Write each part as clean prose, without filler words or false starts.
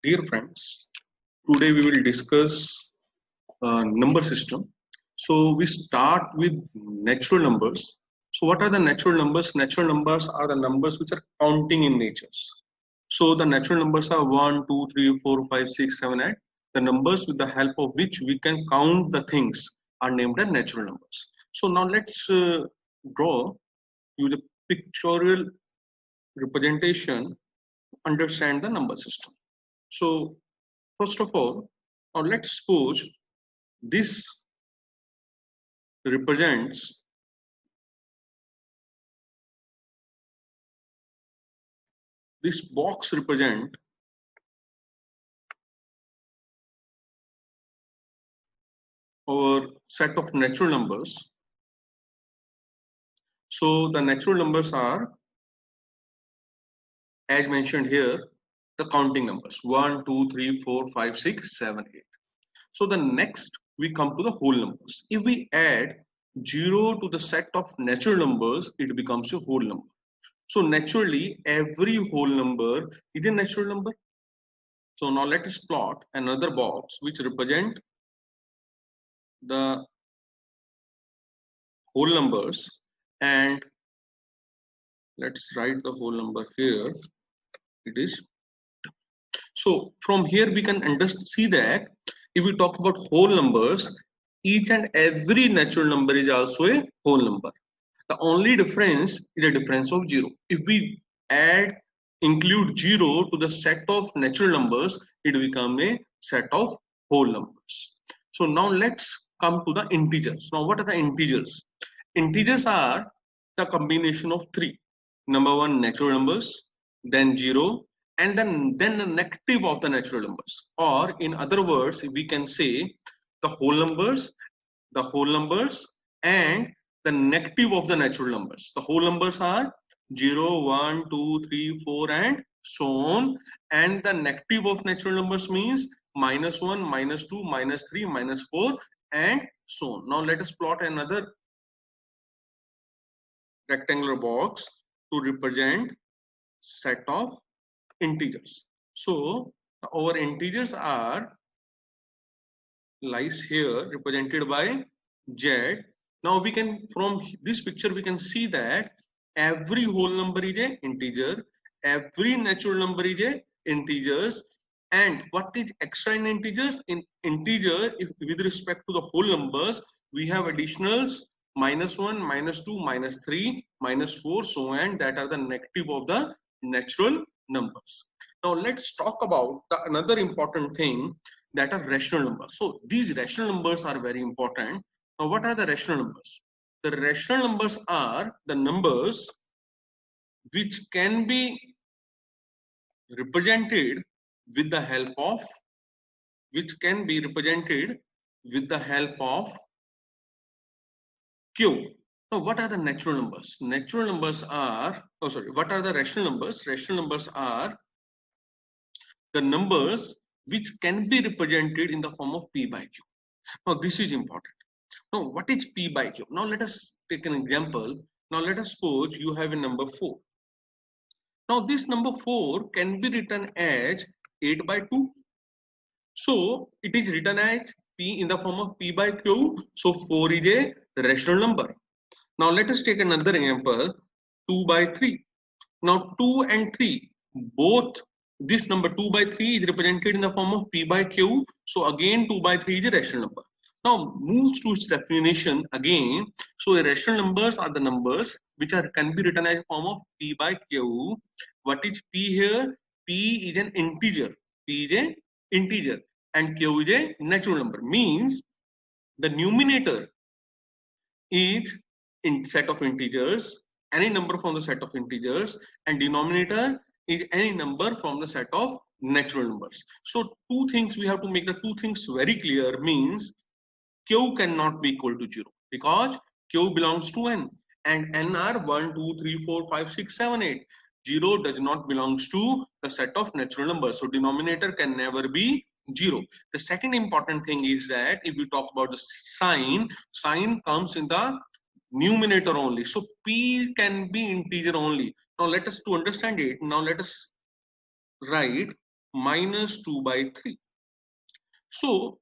Dear friends, today we will discuss number system. So we start with natural numbers. So what are the natural numbers? Natural numbers are the numbers which are counting in nature. So the natural numbers are 1, 2, 3, 4, 5, 6, 7, 8. The numbers with the help of which we can count the things are named as natural numbers. So now let's draw you the pictorial representation to understand the number system. So first of all, now let's suppose this represents this box represent our set of natural numbers. So the natural numbers are, as mentioned here, the counting numbers 1, 2, 3, 4, 5, 6, 7, 8. So the next we come to the whole numbers. If we add 0 to the set of natural numbers, it becomes a whole number. So naturally, every whole number is a natural number. So now let us plot another box which represent the whole numbers, and let's write the whole number here. It is, so from here we can see that if we talk about whole numbers, each and every natural number is also a whole number. The only difference is a difference of 0. If we include 0 to the set of natural numbers, it becomes a set of whole numbers. So now let's come to the integers. Now what are the integers? Integers are the combination of three. Number one, natural numbers, then 0, and then the negative of the natural numbers. Or in other words, we can say the whole numbers, and the negative of the natural numbers. The whole numbers are 0, 1, 2, 3, 4, and so on. And the negative of natural numbers means -1, -2, -3, -4, and so on. Now let us plot another rectangular box to represent set of integers. So our integers are lies here represented by Z. Now we can, from this picture we can see that every whole number is a integer, every natural number is a integers, and what is extra in integers? In integer, if with respect to the whole numbers, we have additionals -1, -2, -3, -4, so on, that are the negative of the natural numbers. Now let's talk about the another important thing, that are rational numbers. So these rational numbers are very important. Now what are the rational numbers? The rational numbers are the numbers which can be represented with the help of q. Now what are the natural numbers? Natural numbers are, what are the rational numbers? Rational numbers are the numbers which can be represented in the form of p by q. Now this is important. Now what is p by q? Now let us take an example. Now let us suppose you have a number 4. Now this number 4 can be written as 8 by 2. So it is written as p in the form of p by q. So 4 is a rational number. Now let us take another example, 2 by 3. Now 2 and 3, both this number 2 by 3 is represented in the form of p by q. So again 2 by 3 is a rational number. Now moves to its definition again. So rational numbers are the numbers which can be written as form of p by q. What is p here? P is an integer. P is an integer and q is a natural number. Means the numerator is in set of integers, any number from the set of integers, and denominator is any number from the set of natural numbers. So two things, we have to make the two things very clear. Means q cannot be equal to 0 because q belongs to n, and n are 1, 2, 3, 4, 5, 6, 7, 8. 0 does not belongs to the set of natural numbers, so denominator can never be 0. The second important thing is that if we talk about the sign comes in the numerator only, so p can be integer only. Now let us, to understand it, now let us write minus 2 by 3. So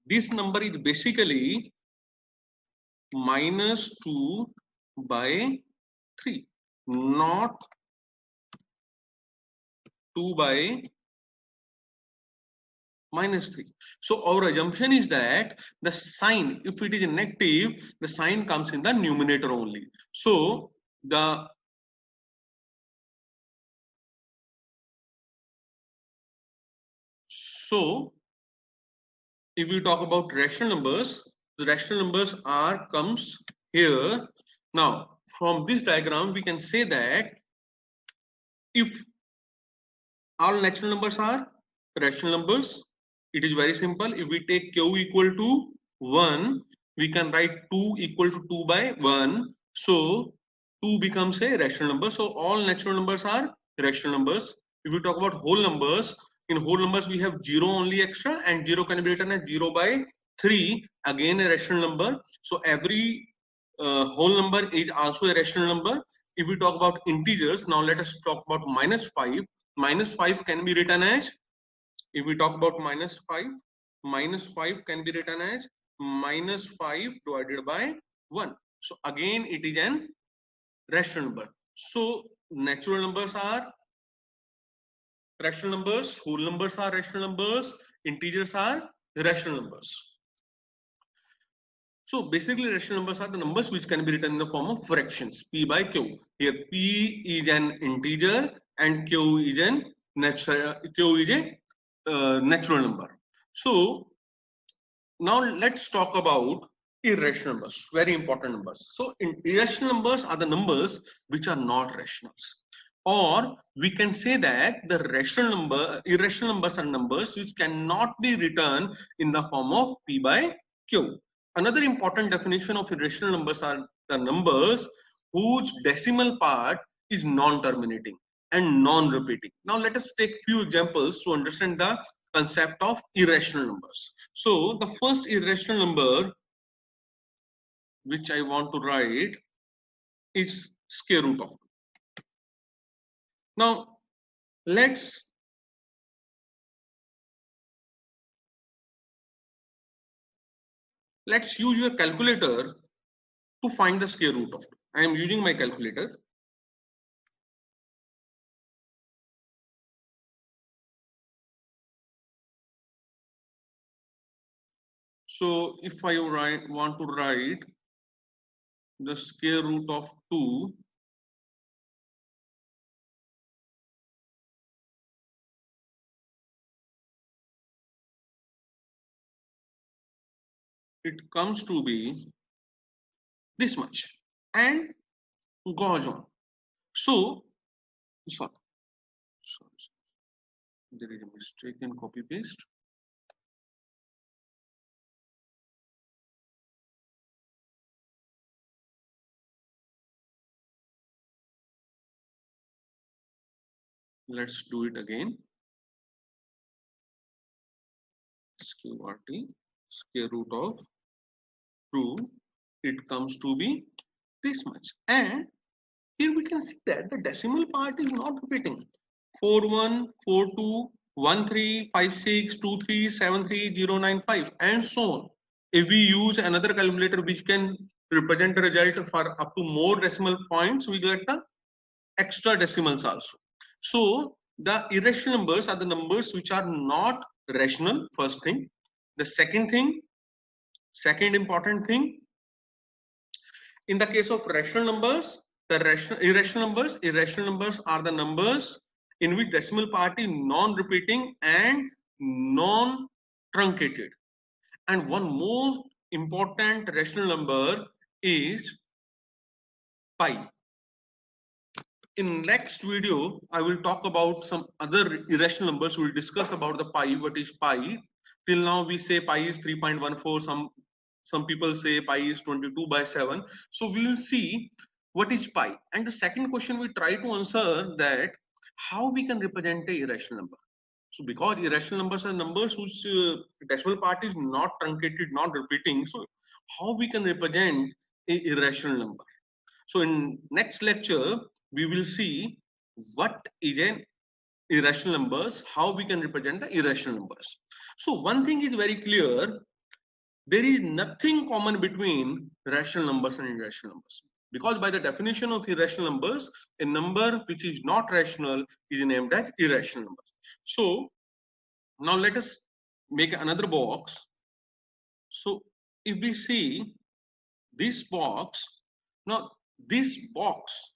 this number is basically minus 2 by 3, not 2 by minus 3. So our assumption is that the sign, if it is negative, the sign comes in the numerator only. So if we talk about rational numbers, the rational numbers R comes here. Now from this diagram we can say that if all natural numbers are rational numbers, it is very simple. If we take q equal to 1, we can write 2 equal to 2 by 1. So 2 becomes a rational number. So all natural numbers are rational numbers. If we talk about whole numbers, in whole numbers we have 0 only extra, and 0 can be written as 0 by 3, again a rational number. So every whole number is also a rational number. If we talk about integers, now let us talk about minus 5. Minus 5 can be written as, if we talk about minus 5 can be written as minus 5 divided by 1. So again it is an rational number. So natural numbers are rational numbers, whole numbers are rational numbers, integers are rational numbers. So basically rational numbers are the numbers which can be written in the form of fractions, p by q. Here p is an integer and q is a natural number. So now let's talk about irrational numbers, very important numbers. So irrational numbers are the numbers which are not rationals. Or we can say that the irrational numbers are numbers which cannot be written in the form of p by q. Another important definition of irrational numbers are the numbers whose decimal part is non-terminating and non-repeating. Now let us take few examples to understand the concept of irrational numbers. So the first irrational number which I want to write is square root of 2. Now let's use your calculator to find the square root of 2. I am using my calculator. So if I want to write the square root of 2, it comes to be this much and goes on. So sorry, there is a mistake in copy paste. Let's do it again. SQRT, square root of 2, it comes to be this much. And here we can see that the decimal part is not repeating. 41, 42, 13, 56, 23, 73, 095 and so on. If we use another calculator which can represent the result for up to more decimal points, we get the extra decimals also. So the irrational numbers are the numbers which are not rational, first thing. The second important thing, in the case of rational numbers, the irrational numbers are the numbers in which decimal part is non-repeating and non-truncated. And one most important rational number is pi. In next video, I will talk about some other irrational numbers. We'll discuss about the pi. What is pi? Till now we say pi is 3.14. Some people say pi is 22 by 7. So we will see what is pi. And the second question we try to answer that how we can represent a irrational number. So because irrational numbers are numbers whose decimal part is not truncated, not repeating. So how we can represent a irrational number? So in next lecture, we will see what is an irrational numbers, how we can represent the irrational numbers. So one thing is very clear, there is nothing common between rational numbers and irrational numbers. Because by the definition of irrational numbers, a number which is not rational is named as irrational numbers. So now let us make another box. So if we see this box, now this box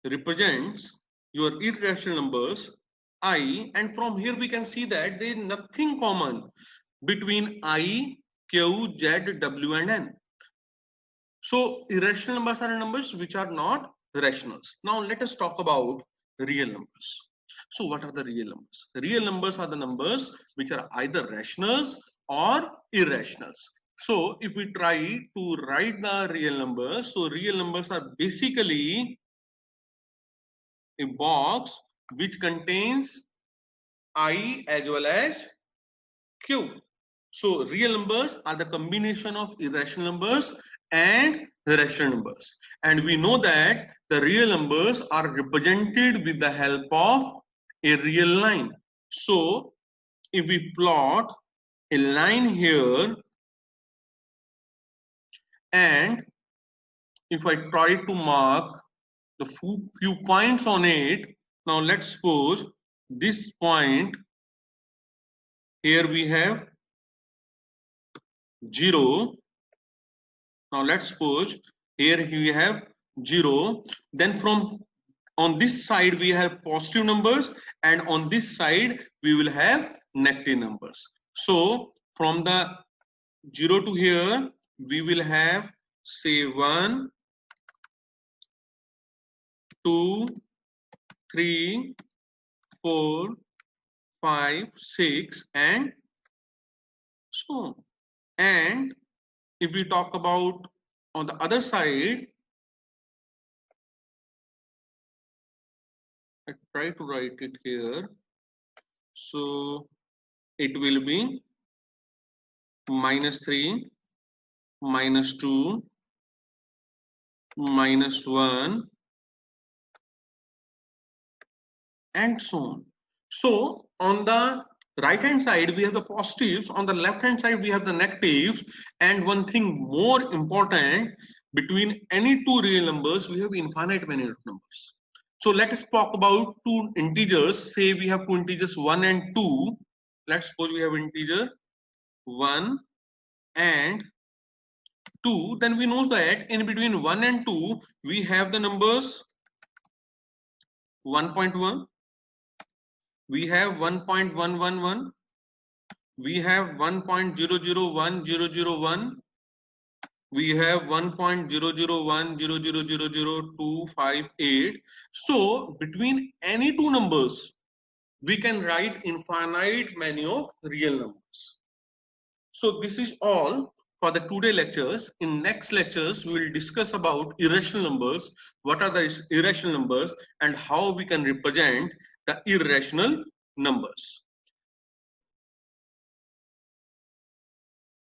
represents your irrational numbers I, and from here we can see that there is nothing common between I, Q, Z, W and N. So irrational numbers are numbers which are not rationals. Now let us talk about real numbers. So what are the real numbers? Real numbers are the numbers which are either rationals or irrationals. So if we try to write the real numbers, so real numbers are basically a box which contains I as well as Q. So real numbers are the combination of irrational numbers and rational numbers. And we know that the real numbers are represented with the help of a real line. So if we plot a line here, and if I try to mark the few points on it, now let's suppose this point here we have 0. Now let's suppose here we have 0. Then from on this side we have positive numbers, and on this side we will have negative numbers. So from the 0 to here we will have say 1, 2, 3, 4, 5, 6 and so on. And if we talk about on the other side, I try to write it here. So it will be -3, -2, -1 and so on. So on the right hand side we have the positives, on the left hand side we have the negatives, and one thing more important, between any two real numbers we have infinite many numbers. So let us talk about two integers. Say we have two integers 1 and 2. Let's suppose we have integer 1 and 2. Then we know that in between 1 and 2 we have the numbers 1.1, we have 1.111, we have 1.001001, we have 1.00100000258. So between any two numbers we can write infinite many of real numbers. So this is all for the today lectures. In next lectures we will discuss about irrational numbers, what are the irrational numbers and how we can represent the irrational numbers.